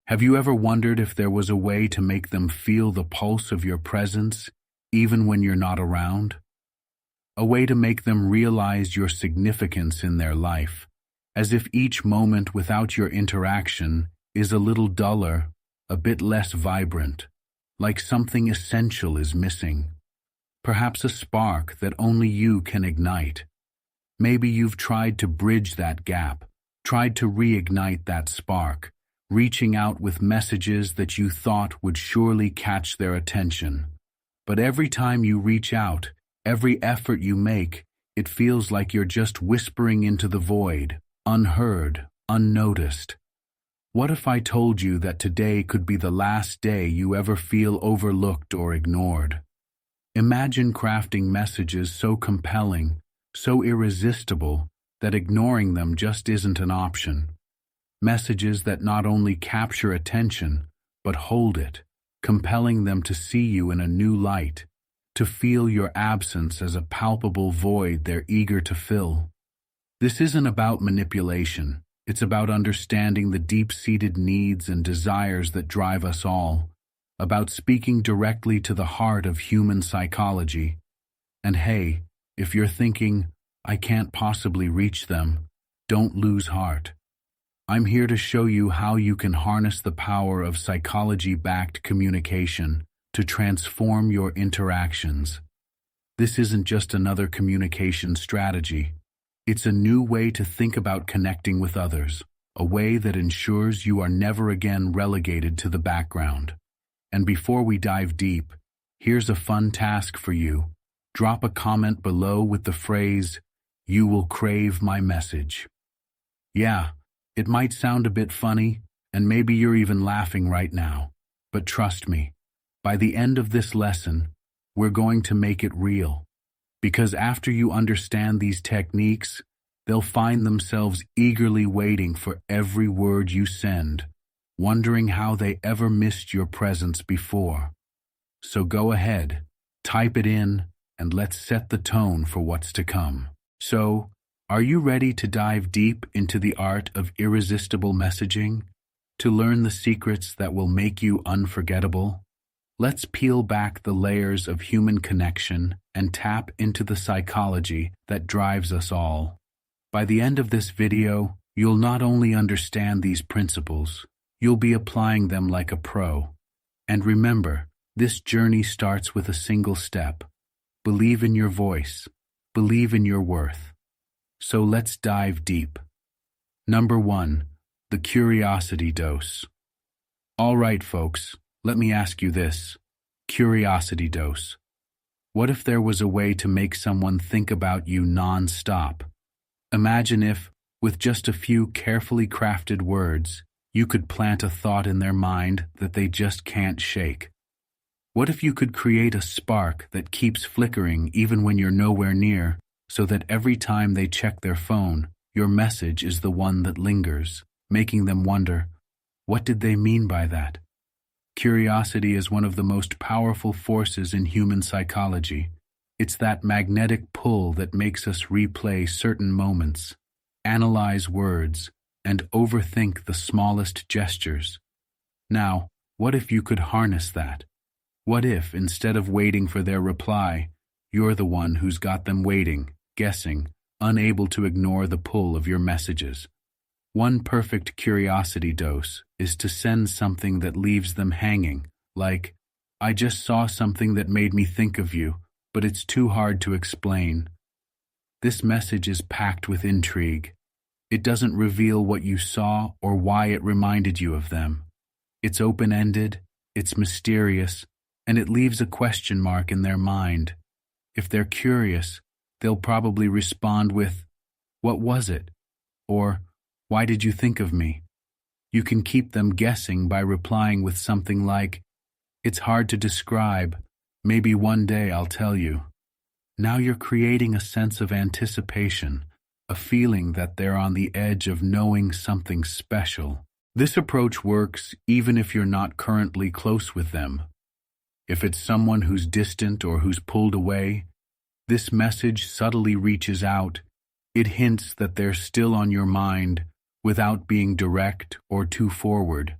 Have you ever wondered if there was a way to make them feel the pulse of your presence, even when you're not around? A way to make them realize your significance in their life, as if each moment without your interaction is a little duller, a bit less vibrant, like something essential is missing. Perhaps a spark that only you can ignite. Maybe you've tried to bridge that gap, tried to reignite that spark, reaching out with messages that you thought would surely catch their attention. But every time you reach out, every effort you make, it feels like you're just whispering into the void, unheard, unnoticed. What if I told you that today could be the last day you ever feel overlooked or ignored? Imagine crafting messages so compelling, so irresistible, that ignoring them just isn't an option. Messages that not only capture attention, but hold it, compelling them to see you in a new light, to feel your absence as a palpable void they're eager to fill. This isn't about manipulation. It's about understanding the deep-seated needs and desires that drive us all, about speaking directly to the heart of human psychology. And hey, if you're thinking, I can't possibly reach them, don't lose heart. I'm here to show you how you can harness the power of psychology-backed communication to transform your interactions. This isn't just another communication strategy. It's a new way to think about connecting with others, a way that ensures you are never again relegated to the background. And before we dive deep, here's a fun task for you. Drop a comment below with the phrase, "You will crave my message." Yeah, it might sound a bit funny, and maybe you're even laughing right now. But trust me, by the end of this lesson, we're going to make it real. Because after you understand these techniques, they'll find themselves eagerly waiting for every word you send, wondering how they ever missed your presence before. So go ahead, type it in, and let's set the tone for what's to come. So, are you ready to dive deep into the art of irresistible messaging? To learn the secrets that will make you unforgettable? Let's peel back the layers of human connection and tap into the psychology that drives us all. By the end of this video, you'll not only understand these principles, you'll be applying them like a pro. And remember, this journey starts with a single step. Believe in your voice. Believe in your worth. So let's dive deep. Number 1, the curiosity dose. All right, folks, let me ask you this. Curiosity dose. What if there was a way to make someone think about you non-stop? Imagine if, with just a few carefully crafted words, you could plant a thought in their mind that they just can't shake. What if you could create a spark that keeps flickering even when you're nowhere near, so that every time they check their phone, your message is the one that lingers, making them wonder, what did they mean by that? Curiosity is one of the most powerful forces in human psychology. It's that magnetic pull that makes us replay certain moments, analyze words, and overthink the smallest gestures. Now, what if you could harness that? What if, instead of waiting for their reply, you're the one who's got them waiting, guessing, unable to ignore the pull of your messages? One perfect curiosity dose is to send something that leaves them hanging, like, I just saw something that made me think of you, but it's too hard to explain. This message is packed with intrigue. It doesn't reveal what you saw or why it reminded you of them. It's open-ended, it's mysterious, and it leaves a question mark in their mind. If they're curious, they'll probably respond with, "What was it?" or "Why did you think of me?" You can keep them guessing by replying with something like, "It's hard to describe. Maybe one day I'll tell you." Now you're creating a sense of anticipation, a feeling that they're on the edge of knowing something special. This approach works even if you're not currently close with them. If it's someone who's distant or who's pulled away, this message subtly reaches out. It hints that they're still on your mind without being direct or too forward.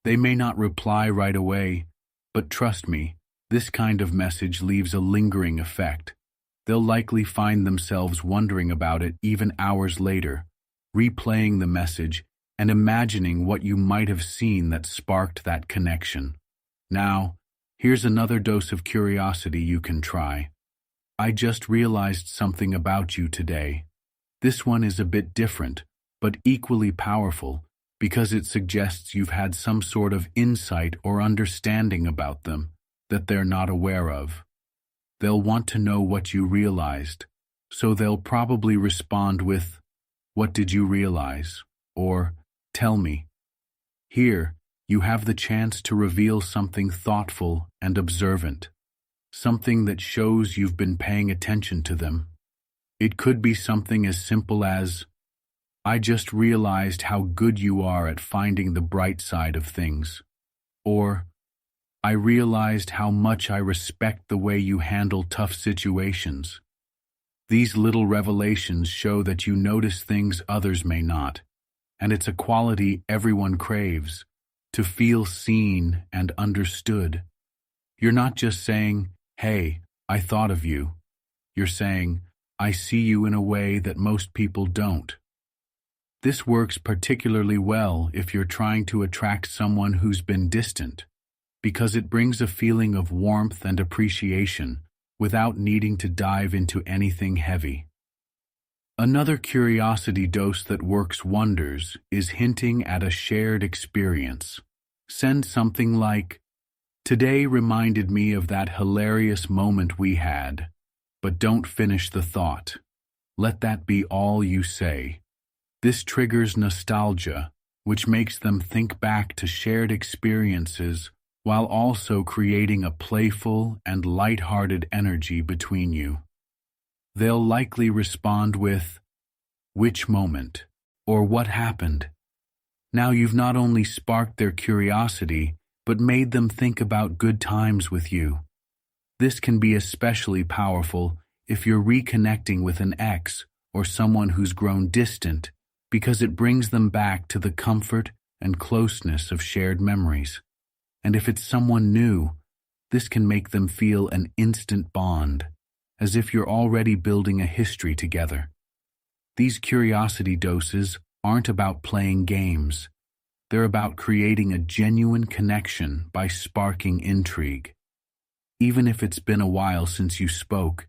They may not reply right away, but trust me, this kind of message leaves a lingering effect. They'll likely find themselves wondering about it even hours later, replaying the message and imagining what you might have seen that sparked that connection. Now, here's another dose of curiosity you can try. I just realized something about you today. This one is a bit different, but equally powerful, because it suggests you've had some sort of insight or understanding about them that they're not aware of. They'll want to know what you realized, so they'll probably respond with, "What did you realize?" or "Tell me." Here, you have the chance to reveal something thoughtful and observant, something that shows you've been paying attention to them. It could be something as simple as, "I just realized how good you are at finding the bright side of things," or "I realized how much I respect the way you handle tough situations." These little revelations show that you notice things others may not, and it's a quality everyone craves, to feel seen and understood. You're not just saying, "Hey, I thought of you." You're saying, "I see you in a way that most people don't." This works particularly well if you're trying to attract someone who's been distant, because it brings a feeling of warmth and appreciation without needing to dive into anything heavy. Another curiosity dose that works wonders is hinting at a shared experience. Send something like, "Today reminded me of that hilarious moment we had," but don't finish the thought. Let that be all you say. This triggers nostalgia, which makes them think back to shared experiences while also creating a playful and light-hearted energy between you. They'll likely respond with, "Which moment?" or "What happened?" Now you've not only sparked their curiosity, but made them think about good times with you. This can be especially powerful if you're reconnecting with an ex or someone who's grown distant, because it brings them back to the comfort and closeness of shared memories. And if it's someone new, this can make them feel an instant bond, as if you're already building a history together. These curiosity doses aren't about playing games. They're about creating a genuine connection by sparking intrigue. Even if it's been a while since you spoke,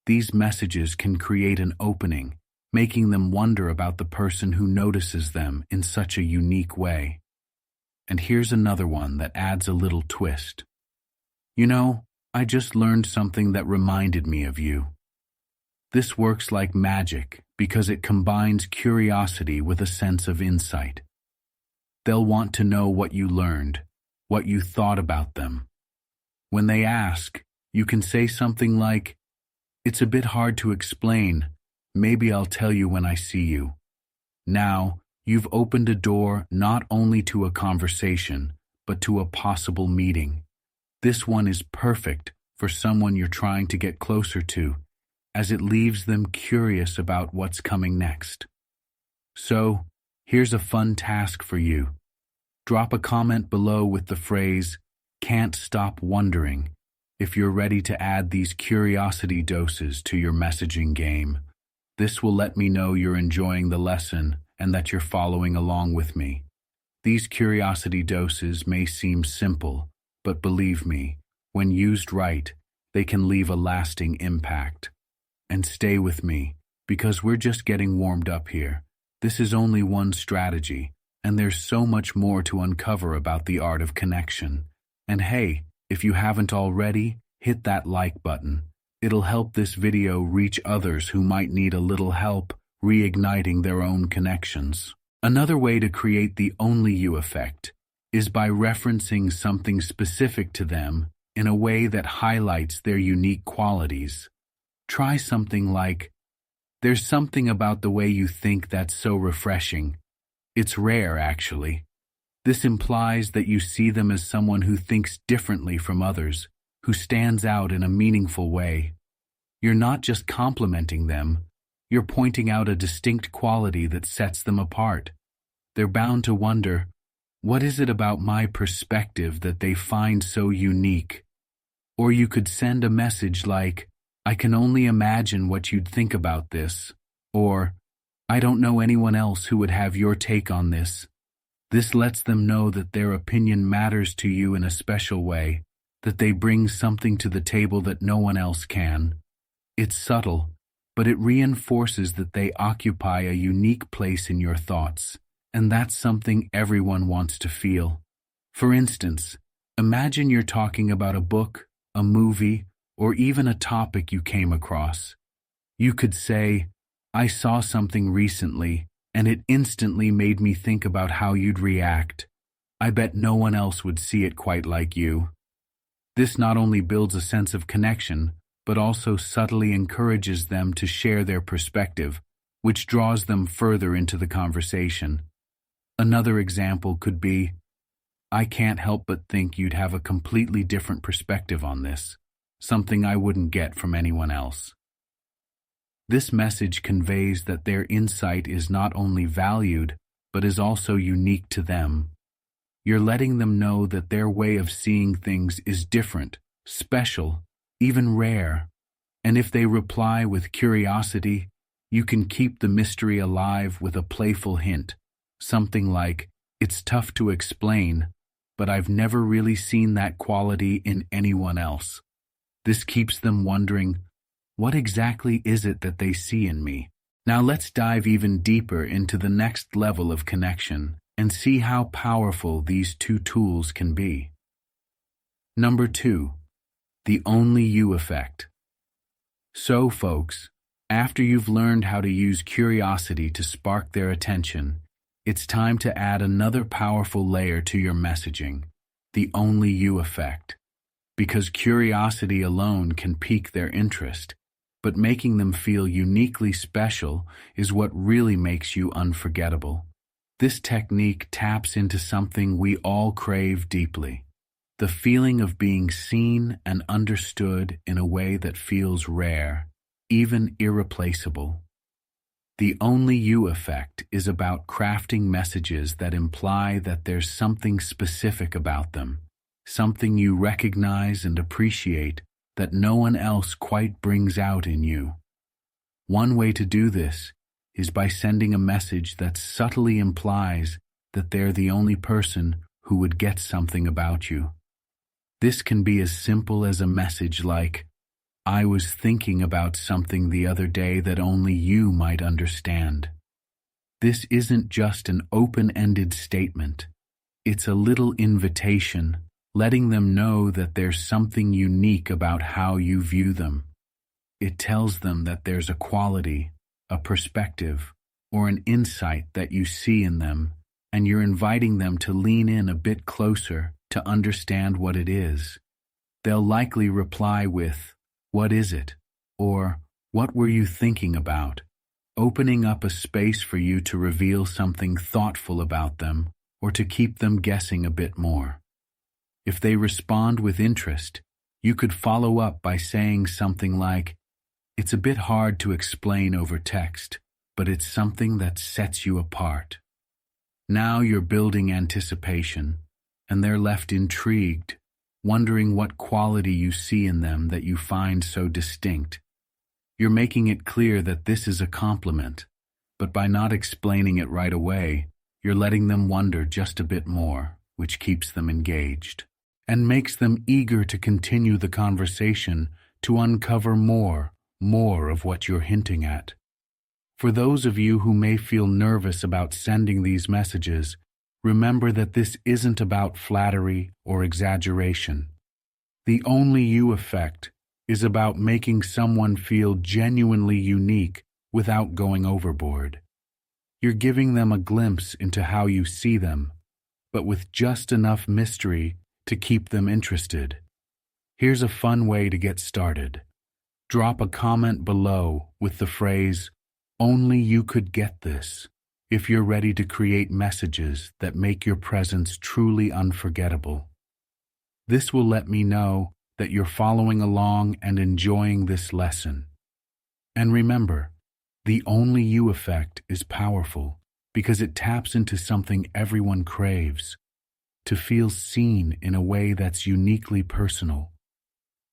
these messages can create an opening, making them wonder about the person who notices them in such a unique way. And here's another one that adds a little twist. "You know, I just learned something that reminded me of you." This works like magic because it combines curiosity with a sense of insight. They'll want to know what you learned, what you thought about them. When they ask, you can say something like, "It's a bit hard to explain. Maybe I'll tell you when I see you." Now, you've opened a door not only to a conversation, but to a possible meeting. This one is perfect for someone you're trying to get closer to, as it leaves them curious about what's coming next. So, here's a fun task for you. Drop a comment below with the phrase, "Can't stop wondering," if you're ready to add these curiosity doses to your messaging game. This will let me know you're enjoying the lesson and that you're following along with me. These curiosity doses may seem simple, but believe me, when used right, they can leave a lasting impact. And stay with me, because we're just getting warmed up here. This is only one strategy, and there's so much more to uncover about the art of connection. And hey, if you haven't already, hit that like button. It'll help this video reach others who might need a little help reigniting their own connections. Another way to create the only you effect is by referencing something specific to them in a way that highlights their unique qualities. Try something like, "There's something about the way you think that's so refreshing. It's rare, actually." This implies that you see them as someone who thinks differently from others, who stands out in a meaningful way. You're not just complimenting them, you're pointing out a distinct quality that sets them apart. They're bound to wonder, What is it about my perspective that they find so unique? Or you could send a message like, I can only imagine what you'd think about this. Or, I don't know anyone else who would have your take on this. This lets them know that their opinion matters to you in a special way, that they bring something to the table that no one else can. It's subtle, but it reinforces that they occupy a unique place in your thoughts, and that's something everyone wants to feel. For instance, imagine you're talking about a book, a movie, or even a topic you came across. You could say, I saw something recently, and it instantly made me think about how you'd react. I bet no one else would see it quite like you. This not only builds a sense of connection, but also subtly encourages them to share their perspective, which draws them further into the conversation. Another example could be, I can't help but think you'd have a completely different perspective on this, something I wouldn't get from anyone else. This message conveys that their insight is not only valued, but is also unique to them. You're letting them know that their way of seeing things is different, special, even rare. And if they reply with curiosity, you can keep the mystery alive with a playful hint, something like, it's tough to explain, but I've never really seen that quality in anyone else. This keeps them wondering, what exactly is it that they see in me? Now let's dive even deeper into the next level of connection and see how powerful these two tools can be. Number 2, the only you effect. So, folks, after you've learned how to use curiosity to spark their attention, it's time to add another powerful layer to your messaging, the only you effect. Because curiosity alone can pique their interest, but making them feel uniquely special is what really makes you unforgettable. This technique taps into something we all crave deeply, the feeling of being seen and understood in a way that feels rare, even irreplaceable. The only you effect is about crafting messages that imply that there's something specific about them, something you recognize and appreciate that no one else quite brings out in you. One way to do this is by sending a message that subtly implies that they're the only person who would get something about you. This can be as simple as a message like, I was thinking about something the other day that only you might understand. This isn't just an open-ended statement. It's a little invitation, letting them know that there's something unique about how you view them. It tells them that there's a quality, a perspective, or an insight that you see in them, and you're inviting them to lean in a bit closer to understand what it is. They'll likely reply with, what is it? Or, what were you thinking about? Opening up a space for you to reveal something thoughtful about them, or to keep them guessing a bit more. If they respond with interest, you could follow up by saying something like, it's a bit hard to explain over text, but it's something that sets you apart. Now you're building anticipation, and they're left intrigued, wondering what quality you see in them that you find so distinct. You're making it clear that this is a compliment, but by not explaining it right away, you're letting them wonder just a bit more, which keeps them engaged and makes them eager to continue the conversation, to uncover more of what you're hinting at. For those of you who may feel nervous about sending these messages, remember that this isn't about flattery or exaggeration. The only you effect is about making someone feel genuinely unique without going overboard. You're giving them a glimpse into how you see them, but with just enough mystery to keep them interested. Here's a fun way to get started. Drop a comment below with the phrase, only you could get this, if you're ready to create messages that make your presence truly unforgettable. This will let me know that you're following along and enjoying this lesson. And remember, the only you effect is powerful because it taps into something everyone craves, to feel seen in a way that's uniquely personal.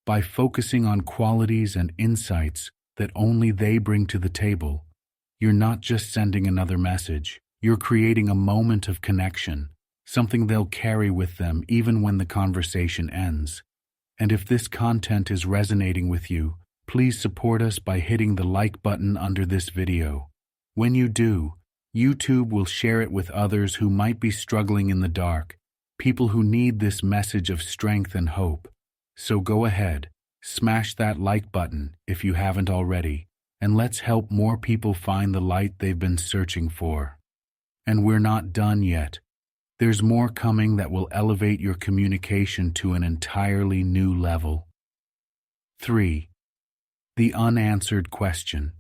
By focusing on qualities and insights that only they bring to the table, you're not just sending another message, you're creating a moment of connection, something they'll carry with them even when the conversation ends. And if this content is resonating with you, please support us by hitting the like button under this video. When you do, YouTube will share it with others who might be struggling in the dark, people who need this message of strength and hope. So go ahead, smash that like button if you haven't already, and let's help more people find the light they've been searching for. And we're not done yet. There's more coming that will elevate your communication to an entirely new level. 3. The unanswered question.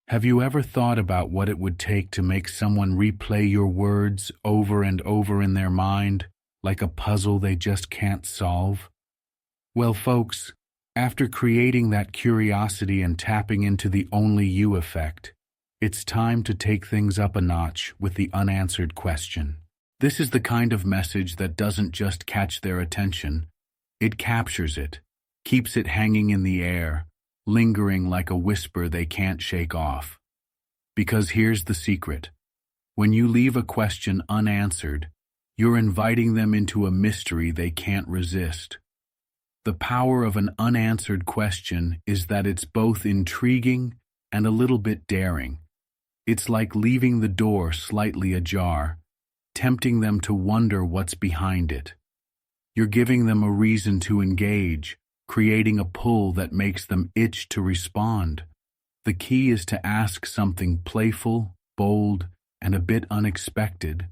Have you ever thought about what it would take to make someone replay your words over and over in their mind, like a puzzle they just can't solve? Well, folks, after creating that curiosity and tapping into the only you effect, it's time to take things up a notch with the unanswered question. This is the kind of message that doesn't just catch their attention, it captures it, keeps it hanging in the air, lingering like a whisper they can't shake off. Because here's the secret. When you leave a question unanswered, you're inviting them into a mystery they can't resist. The power of an unanswered question is that it's both intriguing and a little bit daring. It's like leaving the door slightly ajar, tempting them to wonder what's behind it. You're giving them a reason to engage, creating a pull that makes them itch to respond. The key is to ask something playful, bold, and a bit unexpected,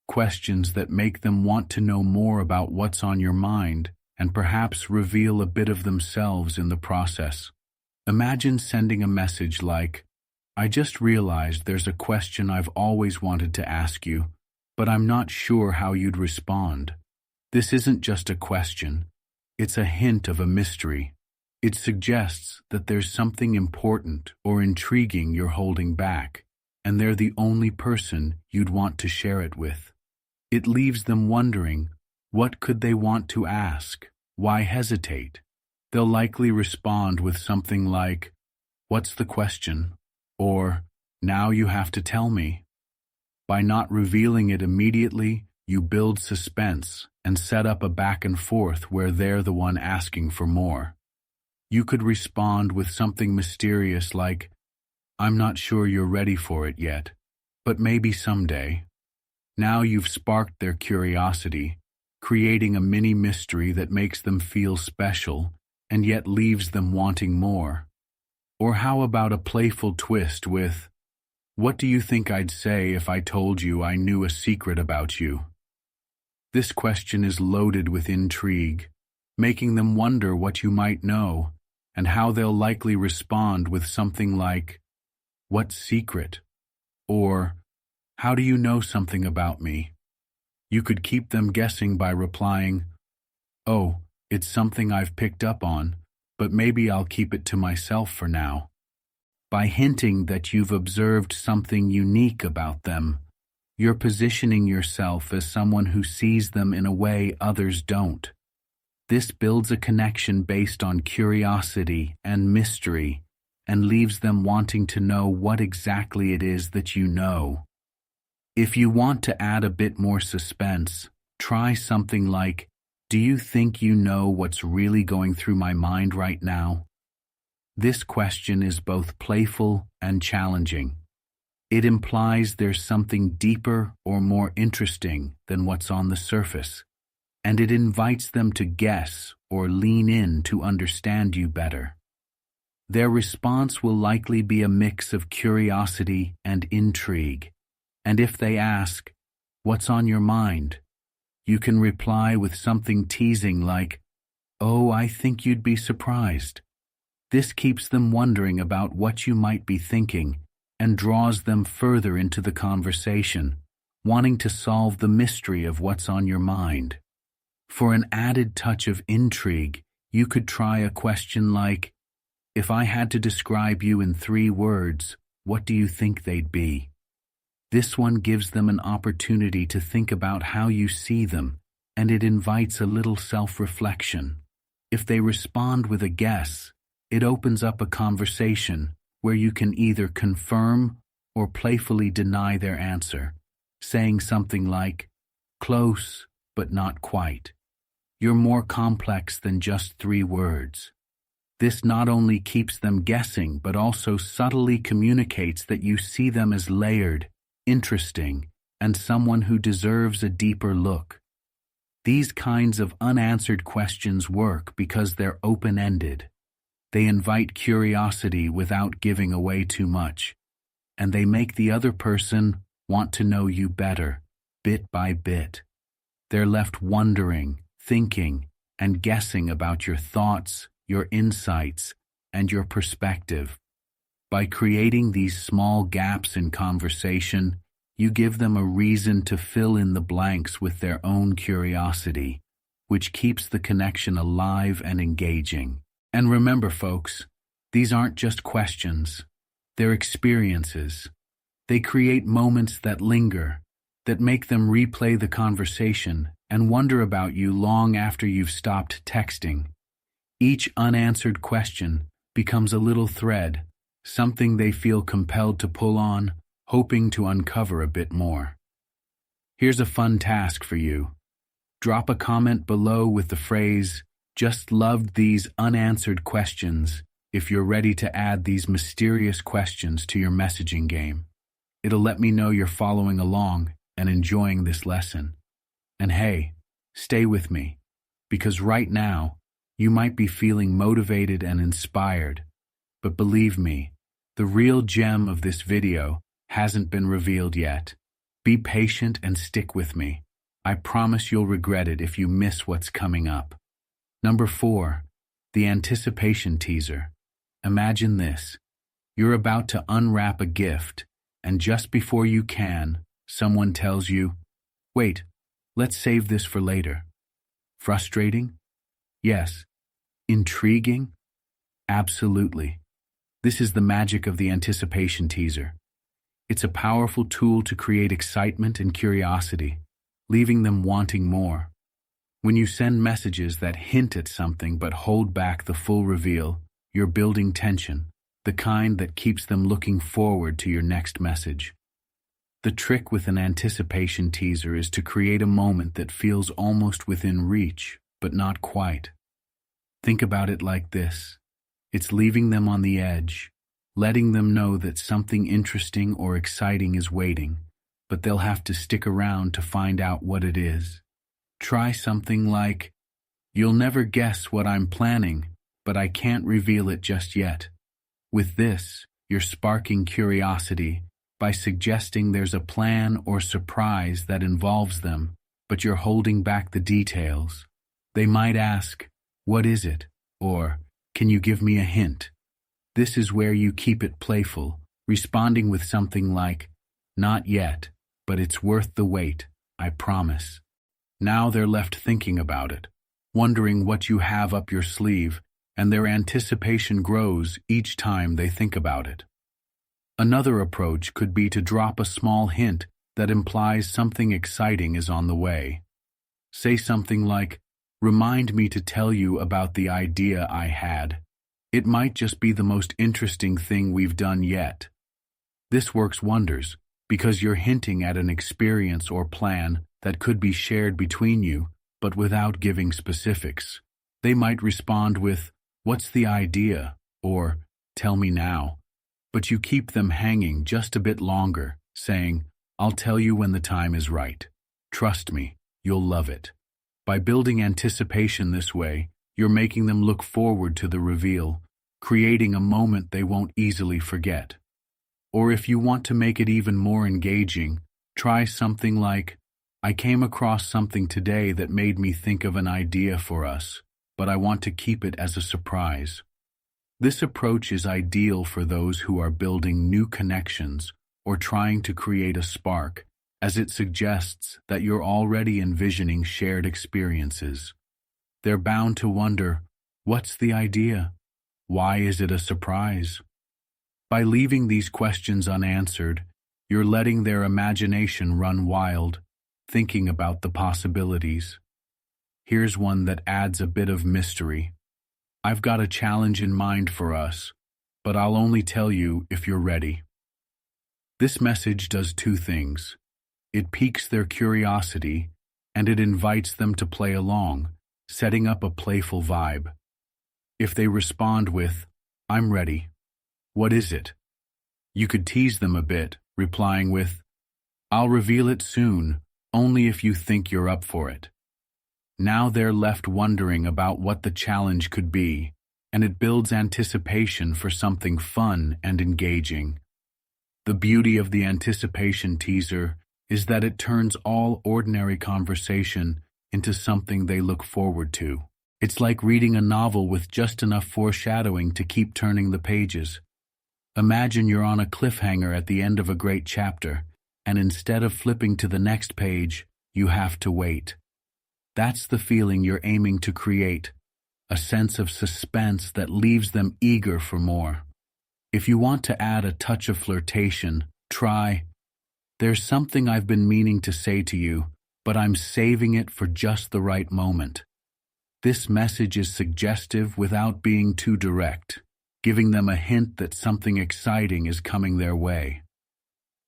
questions that make them want to know more about what's on your mind and perhaps reveal a bit of themselves in the process. Imagine sending a message like, "I just realized there's a question I've always wanted to ask you, but I'm not sure how you'd respond." This isn't just a question, it's a hint of a mystery. It suggests that there's something important or intriguing you're holding back, and they're the only person you'd want to share it with. It leaves them wondering, what could they want to ask? Why hesitate? They'll likely respond with something like, "What's the question?" or, "Now you have to tell me." By not revealing it immediately, you build suspense and set up a back and forth where they're the one asking for more. You could respond with something mysterious like, "I'm not sure you're ready for it yet, but maybe someday." Now you've sparked their curiosity, creating a mini mystery that makes them feel special and yet leaves them wanting more. Or how about a playful twist with, "What do you think I'd say if I told you I knew a secret about you?" This question is loaded with intrigue, making them wonder what you might know, and how they'll likely respond with something like, "What secret?" or, "How do you know something about me?" You could keep them guessing by replying, "Oh, it's something I've picked up on, but maybe I'll keep it to myself for now." By hinting that you've observed something unique about them, you're positioning yourself as someone who sees them in a way others don't. This builds a connection based on curiosity and mystery, and leaves them wanting to know what exactly it is that you know. If you want to add a bit more suspense, try something like, "Do you think you know what's really going through my mind right now?" This question is both playful and challenging. It implies there's something deeper or more interesting than what's on the surface, and it invites them to guess or lean in to understand you better. Their response will likely be a mix of curiosity and intrigue, and if they ask, "What's on your mind?" you can reply with something teasing like, "Oh, I think you'd be surprised." This keeps them wondering about what you might be thinking and draws them further into the conversation, wanting to solve the mystery of what's on your mind. For an added touch of intrigue, you could try a question like, "If I had to describe you in 3 words, what do you think they'd be?" This one gives them an opportunity to think about how you see them, and it invites a little self-reflection. If they respond with a guess, it opens up a conversation where you can either confirm or playfully deny their answer, saying something like, "Close, but not quite. You're more complex than just 3 words." This not only keeps them guessing, but also subtly communicates that you see them as layered, interesting, and someone who deserves a deeper look. These kinds of unanswered questions work because they're open-ended. They invite curiosity without giving away too much, and they make the other person want to know you better, bit by bit. They're left wondering, thinking, and guessing about your thoughts, your insights, and your perspective. By creating these small gaps in conversation, you give them a reason to fill in the blanks with their own curiosity, which keeps the connection alive and engaging. And remember, folks, these aren't just questions. They're experiences. They create moments that linger, that make them replay the conversation and wonder about you long after you've stopped texting. Each unanswered question becomes a little thread, something they feel compelled to pull on, hoping to uncover a bit more. Here's a fun task for you. Drop a comment below with the phrase, "Just loved these unanswered questions," if you're ready to add these mysterious questions to your messaging game. It'll let me know you're following along and enjoying this lesson. And hey, stay with me, because right now, you might be feeling motivated and inspired, but believe me, the real gem of this video hasn't been revealed yet. Be patient and stick with me. I promise you'll regret it if you miss what's coming up. Number 4, the anticipation teaser. Imagine this. You're about to unwrap a gift, and just before you can, someone tells you, "Wait, let's save this for later." Frustrating? Yes. Intriguing? Absolutely. This is the magic of the anticipation teaser. It's a powerful tool to create excitement and curiosity, leaving them wanting more. When you send messages that hint at something but hold back the full reveal, you're building tension, the kind that keeps them looking forward to your next message. The trick with an anticipation teaser is to create a moment that feels almost within reach, but not quite. Think about it like this. It's leaving them on the edge, letting them know that something interesting or exciting is waiting, but they'll have to stick around to find out what it is. Try something like, "You'll never guess what I'm planning, but I can't reveal it just yet." With this, you're sparking curiosity by suggesting there's a plan or surprise that involves them, but you're holding back the details. They might ask, "What is it?" or "Can you give me a hint?" This is where you keep it playful, responding with something like, "Not yet, but it's worth the wait, I promise." Now they're left thinking about it, wondering what you have up your sleeve, and their anticipation grows each time they think about it. Another approach could be to drop a small hint that implies something exciting is on the way. Say something like, "Remind me to tell you about the idea I had. It might just be the most interesting thing we've done yet." This works wonders because you're hinting at an experience or plan that could be shared between you, but without giving specifics. They might respond with, "What's the idea?" or "Tell me now." But you keep them hanging just a bit longer, saying, "I'll tell you when the time is right. Trust me, you'll love it." By building anticipation this way, you're making them look forward to the reveal, creating a moment they won't easily forget. Or if you want to make it even more engaging, try something like, "I came across something today that made me think of an idea for us, but I want to keep it as a surprise." This approach is ideal for those who are building new connections or trying to create a spark, as it suggests that you're already envisioning shared experiences. They're bound to wonder, what's the idea? Why is it a surprise? By leaving these questions unanswered, You're letting their imagination run wild, thinking about the possibilities. Here's one that adds a bit of mystery. I've got a challenge in mind for us, but I'll only tell you if you're ready. This message does two things. It piques their curiosity, and it invites them to play along, setting up a playful vibe. If they respond with, "I'm ready. What is it?" you could tease them a bit, replying with, "I'll reveal it soon, only if you think you're up for it." Now they're left wondering about what the challenge could be, and it builds anticipation for something fun and engaging. The beauty of the anticipation teaser is that it turns all ordinary conversation into something they look forward to. It's like reading a novel with just enough foreshadowing to keep turning the pages. Imagine you're on a cliffhanger at the end of a great chapter, and instead of flipping to the next page, you have to wait. That's the feeling you're aiming to create, a sense of suspense that leaves them eager for more. If you want to add a touch of flirtation, try, "There's something I've been meaning to say to you, but I'm saving it for just the right moment." This message is suggestive without being too direct, giving them a hint that something exciting is coming their way.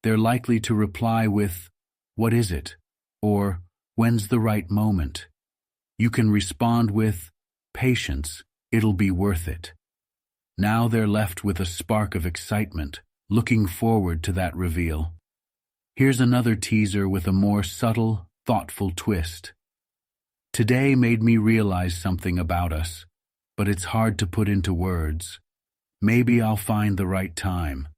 They're likely to reply with, "What is it?" or "When's the right moment?" You can respond with, "Patience, it'll be worth it." Now they're left with a spark of excitement, looking forward to that reveal. Here's another teaser with a more subtle, thoughtful twist. "Today made me realize something about us, but it's hard to put into words. Maybe I'll find the right time."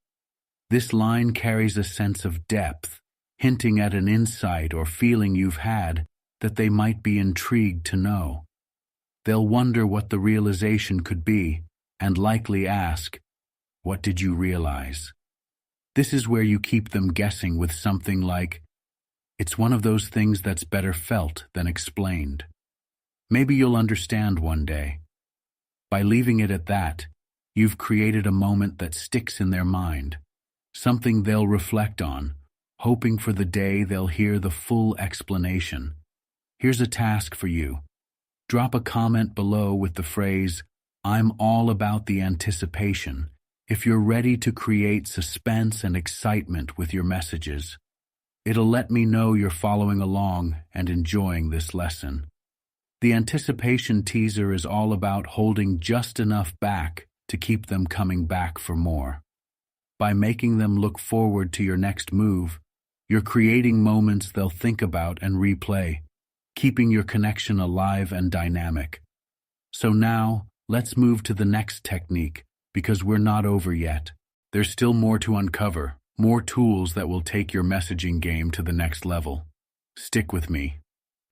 This line carries a sense of depth, hinting at an insight or feeling you've had that they might be intrigued to know. They'll wonder what the realization could be, and likely ask, "What did you realize?" This is where you keep them guessing with something like, "It's one of those things that's better felt than explained. Maybe you'll understand one day." By leaving it at that, you've created a moment that sticks in their mind, something they'll reflect on, hoping for the day they'll hear the full explanation. Here's a task for you. Drop a comment below with the phrase, "I'm all about the anticipation," if you're ready to create suspense and excitement with your messages. It'll let me know you're following along and enjoying this lesson. The anticipation teaser is all about holding just enough back to keep them coming back for more. By making them look forward to your next move, you're creating moments they'll think about and replay, keeping your connection alive and dynamic. So now, let's move to the next technique, because we're not over yet. There's still more to uncover, more tools that will take your messaging game to the next level. Stick with me.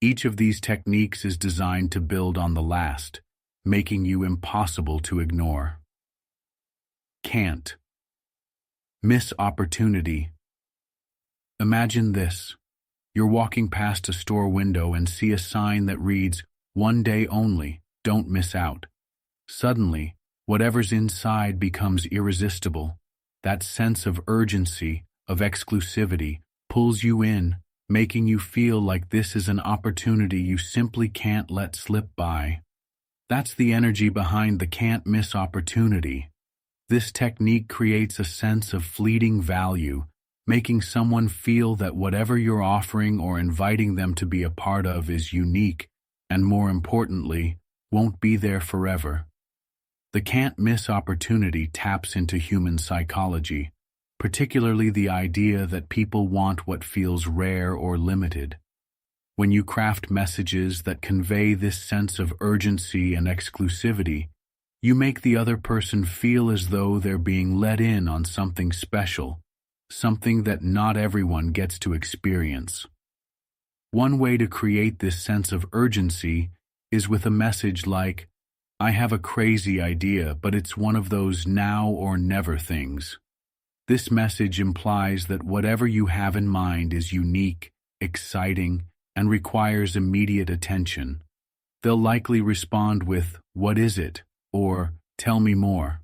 Each of these techniques is designed to build on the last, making you impossible to ignore. Can't miss opportunity. Imagine this. You're walking past a store window and see a sign that reads, "One day only, don't miss out." Suddenly, whatever's inside becomes irresistible. That sense of urgency, of exclusivity, pulls you in, making you feel like this is an opportunity you simply can't let slip by. That's the energy behind the can't miss opportunity. This technique creates a sense of fleeting value, making someone feel that whatever you're offering or inviting them to be a part of is unique, and more importantly, won't be there forever. The can't miss opportunity taps into human psychology, particularly the idea that people want what feels rare or limited. When you craft messages that convey this sense of urgency and exclusivity, you make the other person feel as though they're being let in on something special, something that not everyone gets to experience. One way to create this sense of urgency is with a message like, "I have a crazy idea, but it's one of those now or never things." This message implies that whatever you have in mind is unique, exciting, and requires immediate attention. They'll likely respond with, "What is it?" or "Tell me more."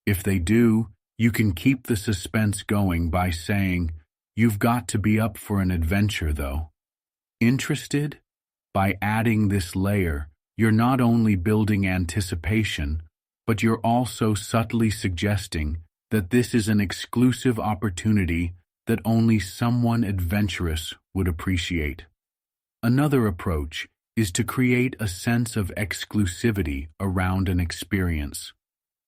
If they do, you can keep the suspense going by saying, You've got to be up for an adventure, though. Interested? By adding this layer, you're not only building anticipation, but you're also subtly suggesting that this is an exclusive opportunity that only someone adventurous would appreciate. Another approach is to create a sense of exclusivity around an experience.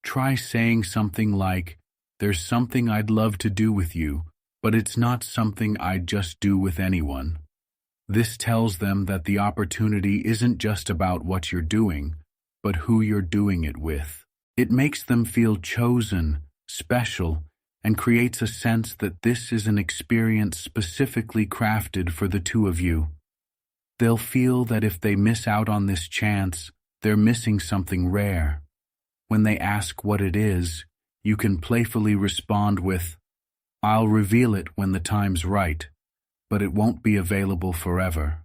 Try saying something like, "There's something I'd love to do with you, but it's not something I'd just do with anyone." This tells them that the opportunity isn't just about what you're doing, but who you're doing it with. It makes them feel chosen, special, and creates a sense that this is an experience specifically crafted for the two of you. They'll feel that if they miss out on this chance, they're missing something rare. When they ask what it is, you can playfully respond with, "I'll reveal it when the time's right, but it won't be available forever."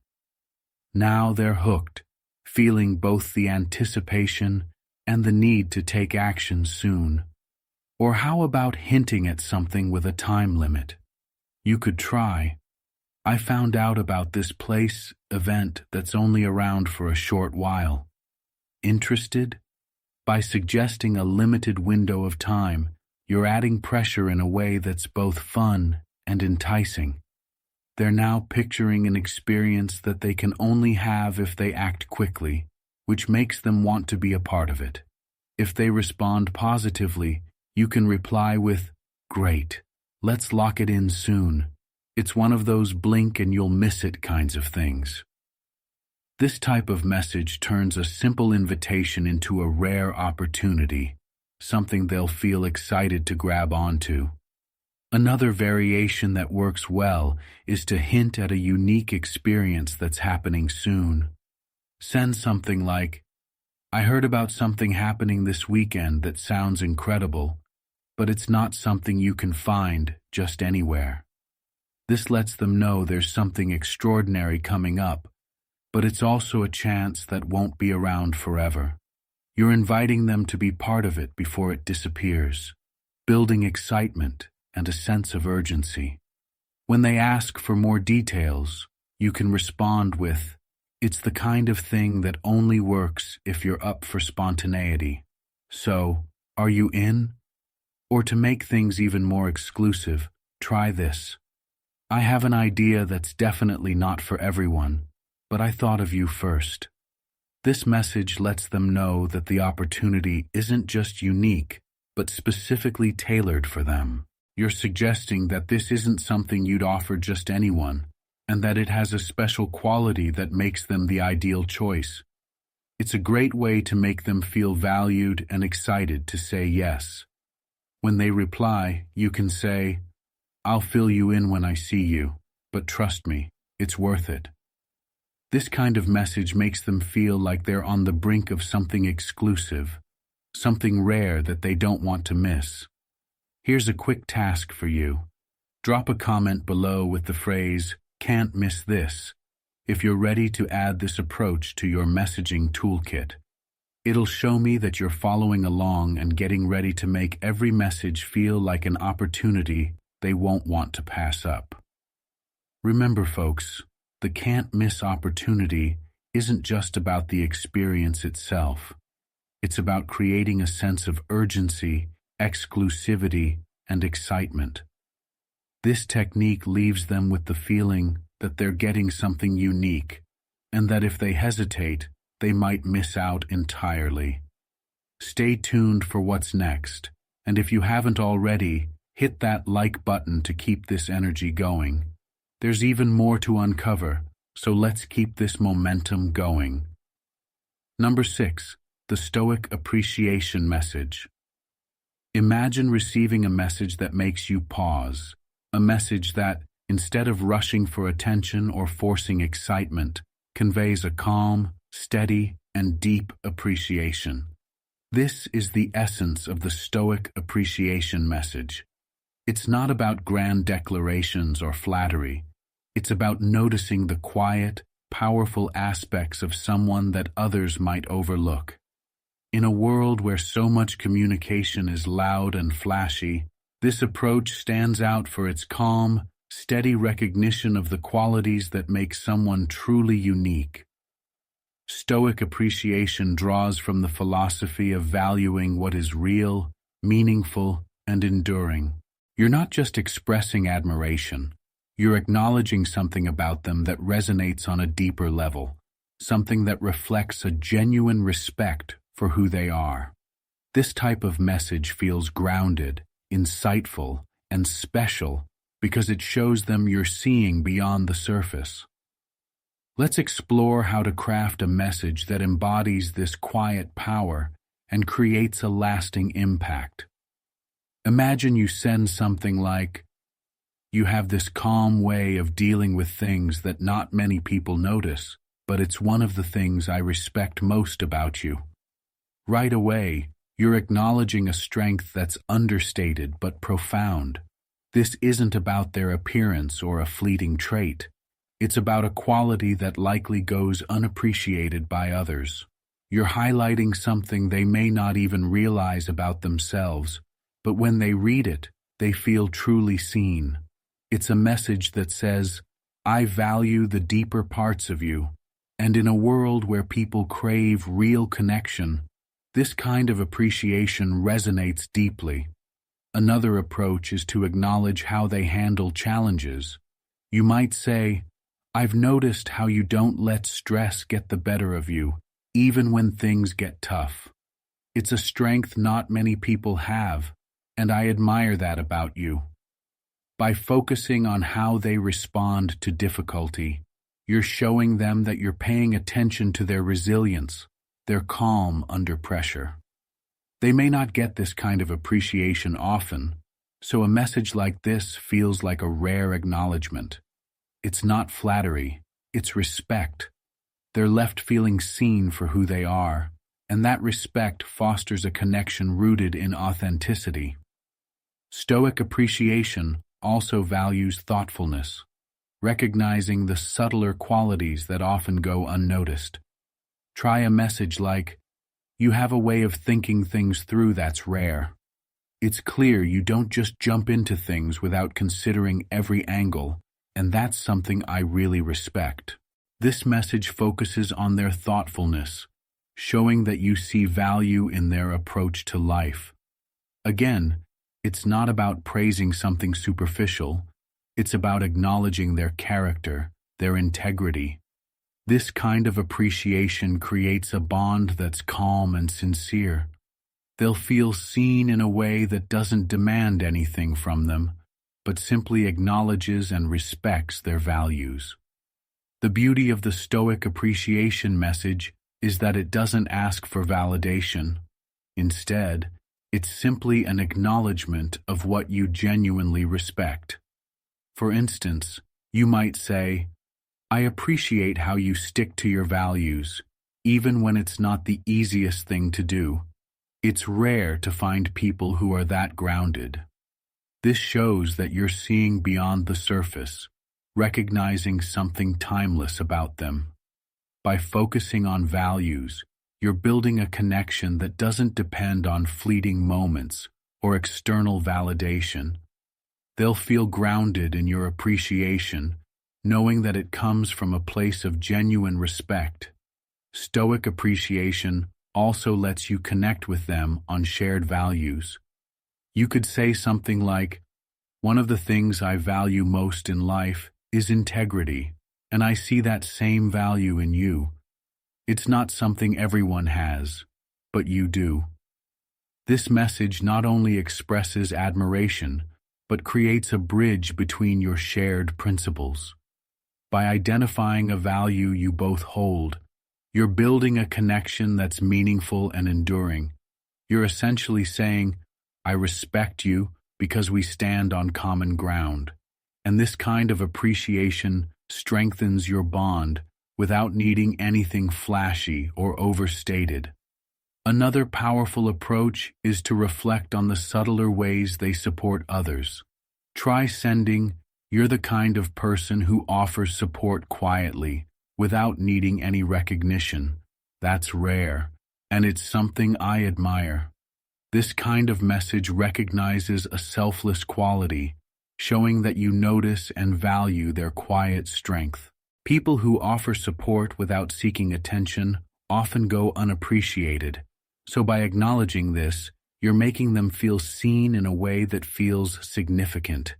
Now they're hooked, feeling both the anticipation and the need to take action soon. Or how about hinting at something with a time limit? You could try, "I found out about this event that's only around for a short while. Interested?" By suggesting a limited window of time, you're adding pressure in a way that's both fun and enticing. They're now picturing an experience that they can only have if they act quickly, which makes them want to be a part of it. If they respond positively, you can reply with, "Great, let's lock it in soon." It's one of those blink and you'll miss it kinds of things. This type of message turns a simple invitation into a rare opportunity, something they'll feel excited to grab onto. Another variation that works well is to hint at a unique experience that's happening soon. Send something like, "I heard about something happening this weekend that sounds incredible, but it's not something you can find just anywhere." This lets them know there's something extraordinary coming up, but it's also a chance that won't be around forever. You're inviting them to be part of it before it disappears, building excitement and a sense of urgency. When they ask for more details, you can respond with, "It's the kind of thing that only works if you're up for spontaneity. So, are you in?" Or to make things even more exclusive, try this. "I have an idea that's definitely not for everyone, but I thought of you first." This message lets them know that the opportunity isn't just unique, but specifically tailored for them. You're suggesting that this isn't something you'd offer just anyone, and that it has a special quality that makes them the ideal choice. It's a great way to make them feel valued and excited to say yes. When they reply, you can say, "I'll fill you in when I see you, but trust me, it's worth it." This kind of message makes them feel like they're on the brink of something exclusive, something rare that they don't want to miss. Here's a quick task for you. Drop a comment below with the phrase, "Can't miss this," if you're ready to add this approach to your messaging toolkit. It'll show me that you're following along and getting ready to make every message feel like an opportunity they won't want to pass up. Remember, folks, the can't miss opportunity isn't just about the experience itself. It's about creating a sense of urgency, exclusivity, and excitement. This technique leaves them with the feeling that they're getting something unique, and that if they hesitate, they might miss out entirely. Stay tuned for what's next, and if you haven't already, hit that like button to keep this energy going. There's even more to uncover, so let's keep this momentum going. Number 6, the Stoic appreciation message. Imagine receiving a message that makes you pause, a message that, instead of rushing for attention or forcing excitement, conveys a calm, steady, and deep appreciation. This is the essence of the Stoic appreciation message. It's not about grand declarations or flattery. It's about noticing the quiet, powerful aspects of someone that others might overlook. In a world where so much communication is loud and flashy, this approach stands out for its calm, steady recognition of the qualities that make someone truly unique. Stoic appreciation draws from the philosophy of valuing what is real, meaningful, and enduring. You're not just expressing admiration, you're acknowledging something about them that resonates on a deeper level, something that reflects a genuine respect for who they are. This type of message feels grounded, insightful, and special because it shows them you're seeing beyond the surface. Let's explore how to craft a message that embodies this quiet power and creates a lasting impact. Imagine you send something like, "You have this calm way of dealing with things that not many people notice, but it's one of the things I respect most about you." Right away, you're acknowledging a strength that's understated but profound. This isn't about their appearance or a fleeting trait. It's about a quality that likely goes unappreciated by others. You're highlighting something they may not even realize about themselves, but when they read it, they feel truly seen. It's a message that says, "I value the deeper parts of you," and in a world where people crave real connection, this kind of appreciation resonates deeply. Another approach is to acknowledge how they handle challenges. You might say, "I've noticed how you don't let stress get the better of you, even when things get tough. It's a strength not many people have, and I admire that about you." By focusing on how they respond to difficulty, you're showing them that you're paying attention to their resilience, their calm under pressure. They may not get this kind of appreciation often, so a message like this feels like a rare acknowledgement. It's not flattery, it's respect. They're left feeling seen for who they are, and that respect fosters a connection rooted in authenticity. Stoic appreciation also values thoughtfulness, recognizing the subtler qualities that often go unnoticed. Try a message like, "You have a way of thinking things through that's rare. It's clear you don't just jump into things without considering every angle, and that's something I really respect." This message focuses on their thoughtfulness, showing that you see value in their approach to life. Again, it's not about praising something superficial, it's about acknowledging their character, their integrity. This kind of appreciation creates a bond that's calm and sincere. They'll feel seen in a way that doesn't demand anything from them, but simply acknowledges and respects their values. The beauty of the Stoic appreciation message is that it doesn't ask for validation. Instead, it's simply an acknowledgement of what you genuinely respect. For instance, you might say, "I appreciate how you stick to your values, even when it's not the easiest thing to do. It's rare to find people who are that grounded." This shows that you're seeing beyond the surface, recognizing something timeless about them. By focusing on values, you're building a connection that doesn't depend on fleeting moments or external validation. They'll feel grounded in your appreciation, knowing that it comes from a place of genuine respect. Stoic appreciation also lets you connect with them on shared values. You could say something like, "One of the things I value most in life is integrity, and I see that same value in you. It's not something everyone has, but you do." This message not only expresses admiration, but creates a bridge between your shared principles. By identifying a value you both hold, you're building a connection that's meaningful and enduring. You're essentially saying, "I respect you because we stand on common ground." And this kind of appreciation strengthens your bond without needing anything flashy or overstated. Another powerful approach is to reflect on the subtler ways they support others. Try sending, "You're the kind of person who offers support quietly, without needing any recognition. That's rare, and it's something I admire." This kind of message recognizes a selfless quality, showing that you notice and value their quiet strength. People who offer support without seeking attention often go unappreciated, so by acknowledging this, you're making them feel seen in a way that feels significant.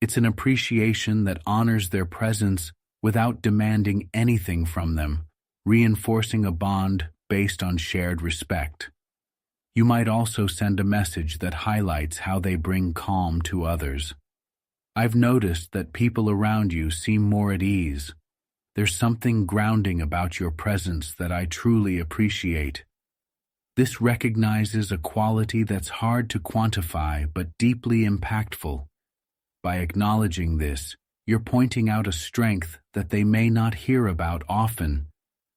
It's an appreciation that honors their presence without demanding anything from them, reinforcing a bond based on shared respect. You might also send a message that highlights how they bring calm to others. I've noticed that people around you seem more at ease. There's something grounding about your presence that I truly appreciate. This recognizes a quality that's hard to quantify but deeply impactful. By acknowledging this, you're pointing out a strength that they may not hear about often,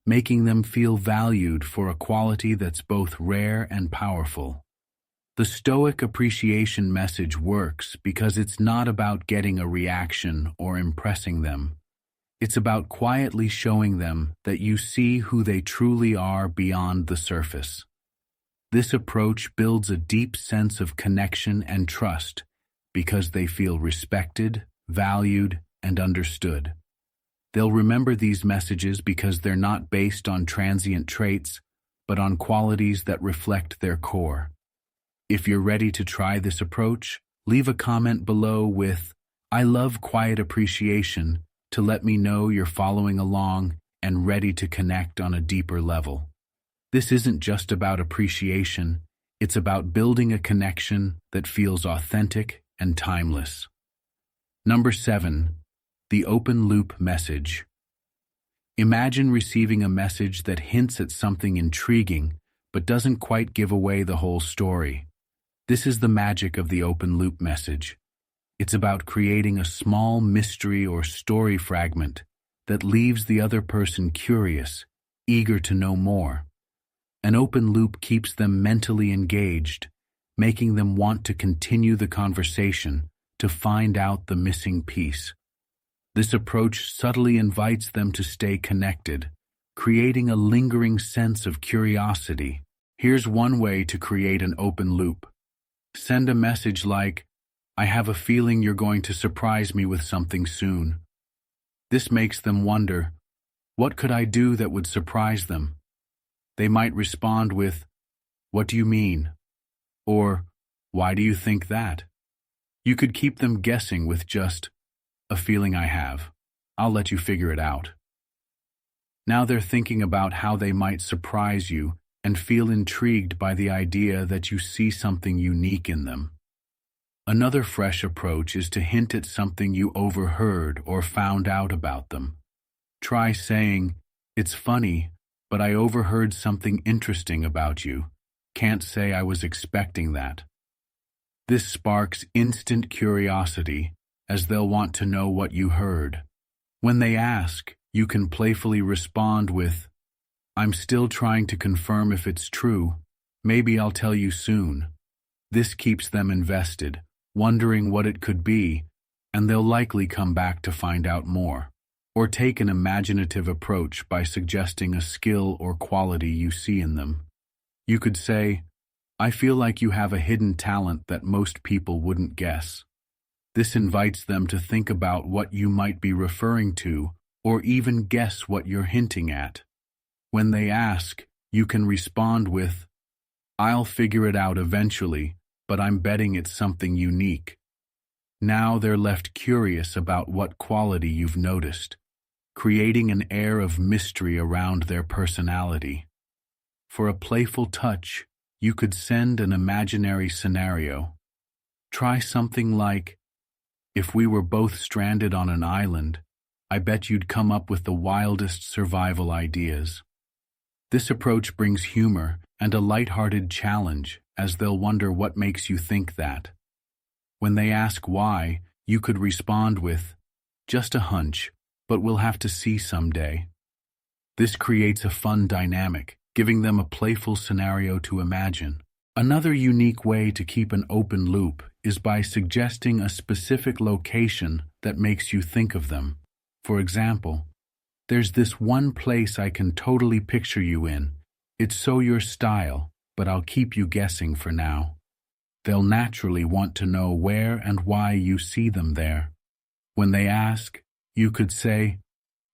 making them feel valued for a quality that's both rare and powerful. The Stoic appreciation message works because it's not about getting a reaction or impressing them. It's about quietly showing them that you see who they truly are beyond the surface. This approach builds a deep sense of connection and trust because they feel respected, valued, and understood. They'll remember these messages because they're not based on transient traits, but on qualities that reflect their core. If you're ready to try this approach, leave a comment below with, "I love quiet appreciation," to let me know you're following along and ready to connect on a deeper level. This isn't just about appreciation, it's about building a connection that feels authentic and timeless. Number 7. The open loop message. Imagine receiving a message that hints at something intriguing but doesn't quite give away the whole story. This is the magic of the open loop message. It's about creating a small mystery or story fragment that leaves the other person curious, eager to know more. An open loop keeps them mentally engaged, making them want to continue the conversation to find out the missing piece. This approach subtly invites them to stay connected, creating a lingering sense of curiosity. Here's one way to create an open loop. Send a message like, "I have a feeling you're going to surprise me with something soon." This makes them wonder, what could I do that would surprise them? They might respond with, "What do you mean?" Or, "Why do you think that?" You could keep them guessing with just, "A feeling I have. I'll let you figure it out." Now they're thinking about how they might surprise you and feel intrigued by the idea that you see something unique in them. Another fresh approach is to hint at something you overheard or found out about them. Try saying, "It's funny, but I overheard something interesting about you. Can't say I was expecting that." This sparks instant curiosity, as they'll want to know what you heard. When they ask, you can playfully respond with, "I'm still trying to confirm if it's true. Maybe I'll tell you soon." This keeps them invested, wondering what it could be, and they'll likely come back to find out more. Or take an imaginative approach by suggesting a skill or quality you see in them. You could say, "I feel like you have a hidden talent that most people wouldn't guess." This invites them to think about what you might be referring to, or even guess what you're hinting at. When they ask, you can respond with, "I'll figure it out eventually, but I'm betting it's something unique." Now they're left curious about what quality you've noticed, creating an air of mystery around their personality. For a playful touch, you could send an imaginary scenario. Try something like, "If we were both stranded on an island, I bet you'd come up with the wildest survival ideas." This approach brings humor and a lighthearted challenge, as they'll wonder what makes you think that. When they ask why, you could respond with, "Just a hunch, but we'll have to see someday." This creates a fun dynamic, giving them a playful scenario to imagine. Another unique way to keep an open loop is by suggesting a specific location that makes you think of them. For example, "There's this one place I can totally picture you in. It's so your style, but I'll keep you guessing for now." They'll naturally want to know where and why you see them there. When they ask, you could say,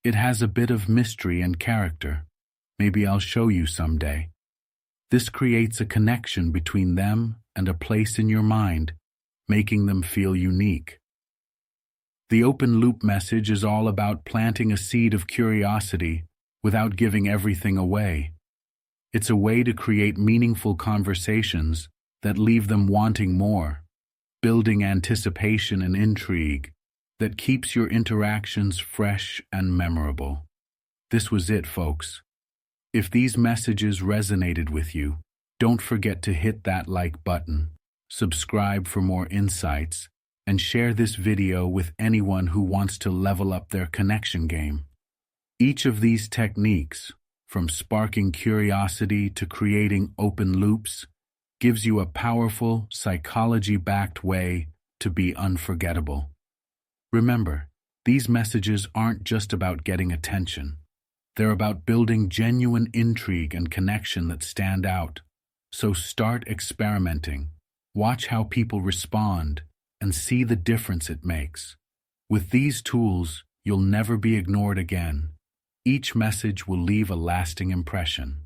"It has a bit of mystery and character. Maybe I'll show you someday." This creates a connection between them and a place in your mind, making them feel unique. The open loop message is all about planting a seed of curiosity without giving everything away. It's a way to create meaningful conversations that leave them wanting more, building anticipation and intrigue that keeps your interactions fresh and memorable. This was it, folks. If these messages resonated with you, don't forget to hit that like button, subscribe for more insights, and share this video with anyone who wants to level up their connection game. Each of these techniques, from sparking curiosity to creating open loops, gives you a powerful, psychology-backed way to be unforgettable. Remember, these messages aren't just about getting attention. They're about building genuine intrigue and connection that stand out. So start experimenting, watch how people respond, and see the difference it makes. With these tools, you'll never be ignored again. Each message will leave a lasting impression.